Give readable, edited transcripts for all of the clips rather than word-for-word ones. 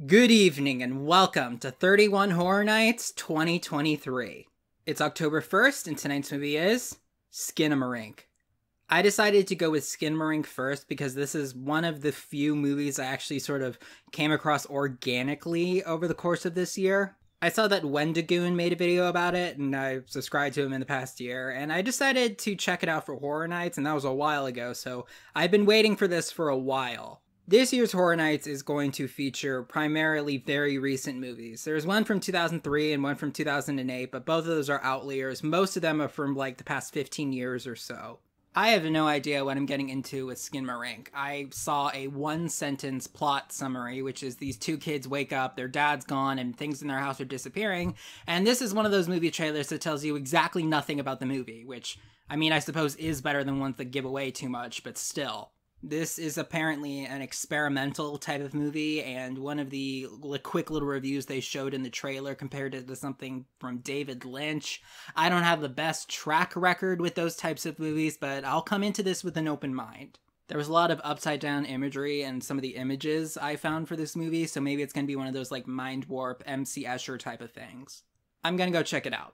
Good evening and welcome to 31 Horror Nights 2023. It's October 1st and tonight's movie is Skinamarink. I decided to go with Skinamarink first because this is one of the few movies I actually sort of came across organically over the course of this year. I saw that Wendigoon made a video about it and I subscribed to him in the past year, and I decided to check it out for Horror Nights, and that was a while ago, so I've been waiting for this for a while. This year's Horror Nights is going to feature primarily very recent movies. There's one from 2003 and one from 2008, but both of those are outliers. Most of them are from like the past 15 years or so. I have no idea what I'm getting into with Skinamarink. I saw a one-sentence plot summary, which is these two kids wake up, their dad's gone, and things in their house are disappearing, and this is one of those movie trailers that tells you exactly nothing about the movie, which, I mean, I suppose is better than ones that give away too much, but still. This is apparently an experimental type of movie, and one of the quick little reviews they showed in the trailer compared it to something from David Lynch. I don't have the best track record with those types of movies, but I'll come into this with an open mind. There was a lot of upside-down imagery and some of the images I found for this movie, so maybe it's going to be one of those like Mind Warp, MC Escher type of things. I'm going to go check it out.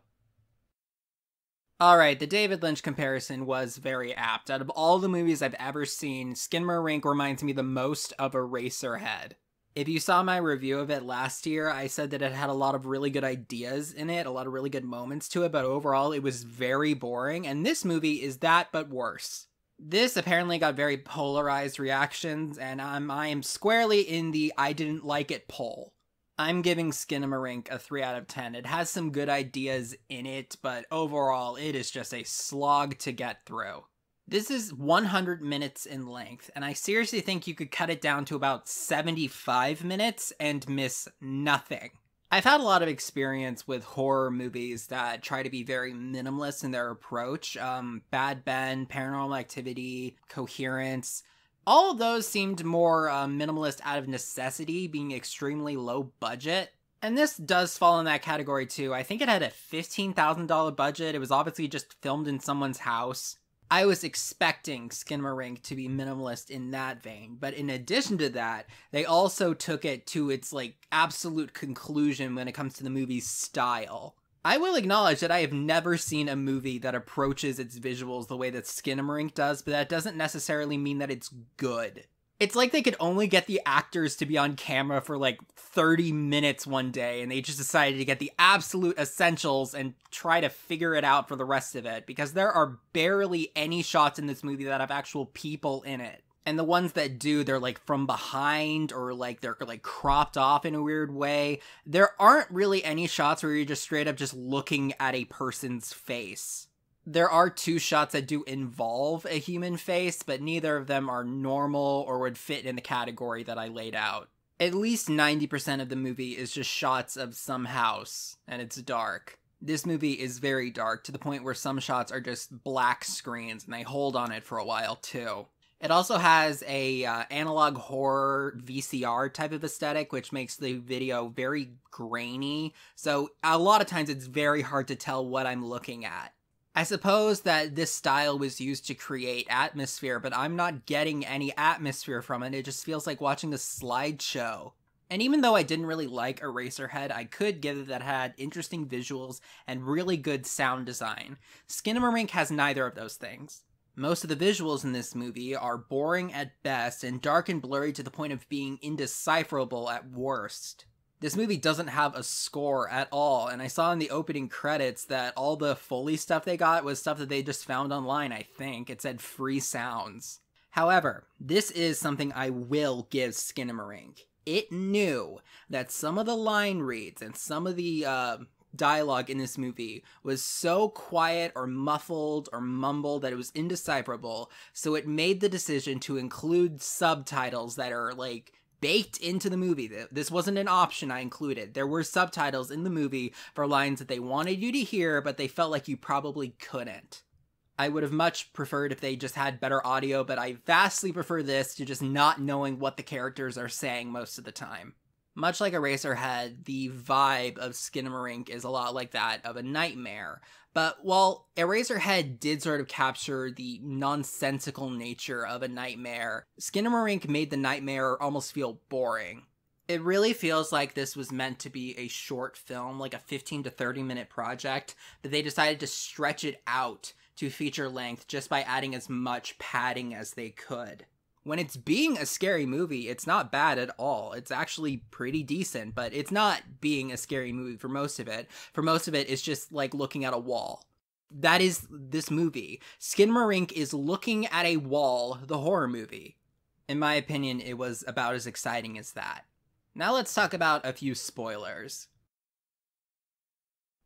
Alright, the David Lynch comparison was very apt. Out of all the movies I've ever seen, Skinamarink reminds me the most of Eraserhead. If you saw my review of it last year, I said that it had a lot of really good ideas in it, a lot of really good moments to it, but overall it was very boring, and this movie is that but worse. This apparently got very polarized reactions, and I am squarely in the I didn't like it poll. I'm giving Skinamarink a 3 out of 10. It has some good ideas in it, but overall, it is just a slog to get through. This is 100 minutes in length, and I seriously think you could cut it down to about 75 minutes and miss nothing. I've had a lot of experience with horror movies that try to be very minimalist in their approach. Bad Ben, Paranormal Activity, Coherence. All of those seemed more minimalist out of necessity, being extremely low budget. And this does fall in that category too. I think it had a $15,000 budget. It was obviously just filmed in someone's house. I was expecting Skinamarink to be minimalist in that vein, but in addition to that, they also took it to its like absolute conclusion when it comes to the movie's style. I will acknowledge that I have never seen a movie that approaches its visuals the way that Skinamarink does, but that doesn't necessarily mean that it's good. It's like they could only get the actors to be on camera for like 30 minutes one day, and they just decided to get the absolute essentials and try to figure it out for the rest of it, because there are barely any shots in this movie that have actual people in it. And the ones that do, they're like from behind or like they're like cropped off in a weird way. There aren't really any shots where you're just straight up just looking at a person's face. There are 2 shots that do involve a human face, but neither of them are normal or would fit in the category that I laid out. At least 90% of the movie is just shots of some house, and it's dark. This movie is very dark, to the point where some shots are just black screens, and they hold on it for a while too. It also has a analog horror VCR type of aesthetic, which makes the video very grainy, so a lot of times it's very hard to tell what I'm looking at. I suppose that this style was used to create atmosphere, but I'm not getting any atmosphere from it. It just feels like watching a slideshow. And even though I didn't really like Eraserhead, I could give it that it had interesting visuals and really good sound design. Skinamarink has neither of those things. Most of the visuals in this movie are boring at best and dark and blurry to the point of being indecipherable at worst. This movie doesn't have a score at all, and I saw in the opening credits that all the Foley stuff they got was stuff that they just found online, I think. It said free sounds. However, this is something I will give Skinamarink. It knew that some of the line reads and some of the dialogue in this movie was so quiet or muffled or mumbled that it was indecipherable, so it made the decision to include subtitles that are like baked into the movie. This wasn't an option I included. There were subtitles in the movie for lines that they wanted you to hear, but they felt like you probably couldn't. I would have much preferred if they just had better audio, but I vastly prefer this to just not knowing what the characters are saying most of the time. Much like Eraserhead, the vibe of Skinamarink is a lot like that of A Nightmare. But while Eraserhead did sort of capture the nonsensical nature of A Nightmare, Skinamarink made The Nightmare almost feel boring. It really feels like this was meant to be a short film, like a 15 to 30 minute project, but they decided to stretch it out to feature length just by adding as much padding as they could. When it's being a scary movie, it's not bad at all. It's actually pretty decent, but it's not being a scary movie for most of it. For most of it, it's just like looking at a wall. That is this movie. Skinamarink is looking at a wall, the horror movie. In my opinion, it was about as exciting as that. Now let's talk about a few spoilers.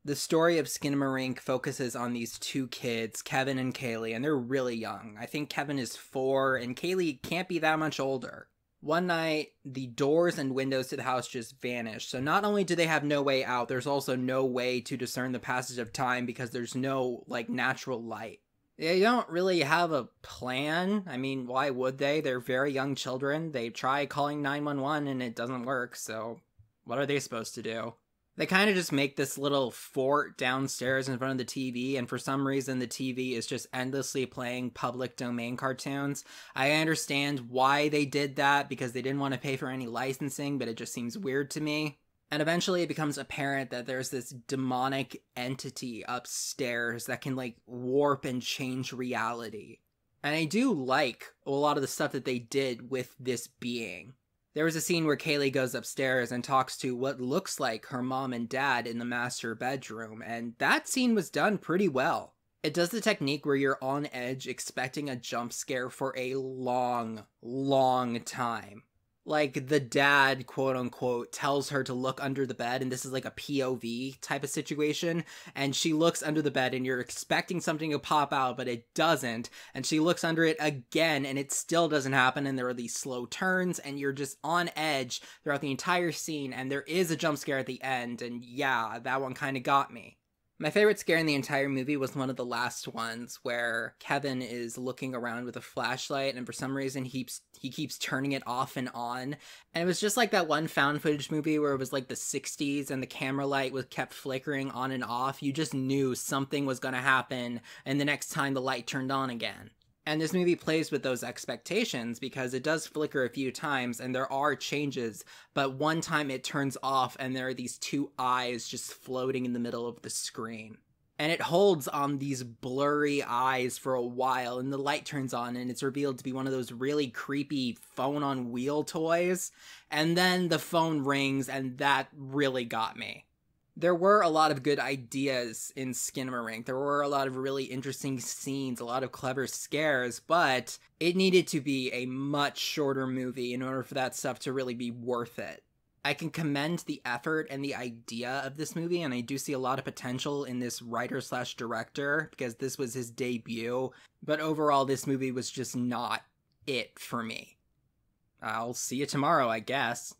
The story of Skinamarink focuses on these two kids, Kevin and Kaylee, and they're really young. I think Kevin is 4, and Kaylee can't be that much older. One night, the doors and windows to the house just vanish, so not only do they have no way out, there's also no way to discern the passage of time because there's no, natural light. They don't really have a plan. I mean, why would they? They're very young children. They try calling 911 and it doesn't work, so what are they supposed to do? They kind of just make this little fort downstairs in front of the TV, and for some reason the TV is just endlessly playing public domain cartoons. I understand why they did that, because they didn't want to pay for any licensing, but it just seems weird to me. And eventually it becomes apparent that there's this demonic entity upstairs that can, warp and change reality. And I do like a lot of the stuff that they did with this being. There was a scene where Kaylee goes upstairs and talks to what looks like her mom and dad in the master bedroom, and that scene was done pretty well. It does the technique where you're on edge expecting a jump scare for a long, long time. Like, the dad, quote-unquote, tells her to look under the bed, and this is like a POV type of situation, and she looks under the bed, and you're expecting something to pop out, but it doesn't, and she looks under it again, and it still doesn't happen, and there are these slow turns, and you're just on edge throughout the entire scene, and there is a jump scare at the end, and yeah, that one kind of got me. My favorite scare in the entire movie was one of the last ones where Kevin is looking around with a flashlight, and for some reason he keeps turning it off and on. And it was just like that one found footage movie where it was like the 60s and the camera light was kept flickering on and off. You just knew something was going to happen and the next time the light turned on again. And this movie plays with those expectations because it does flicker a few times and there are changes, but one time it turns off and there are these two eyes just floating in the middle of the screen. And it holds on these blurry eyes for a while, and the light turns on and it's revealed to be one of those really creepy phone on wheel toys. And then the phone rings, and that really got me. There were a lot of good ideas in Skinamarink. There were a lot of really interesting scenes, a lot of clever scares, but it needed to be a much shorter movie in order for that stuff to really be worth it. I can commend the effort and the idea of this movie, and I do see a lot of potential in this writer/director because this was his debut, but overall this movie was just not it for me. I'll see you tomorrow, I guess.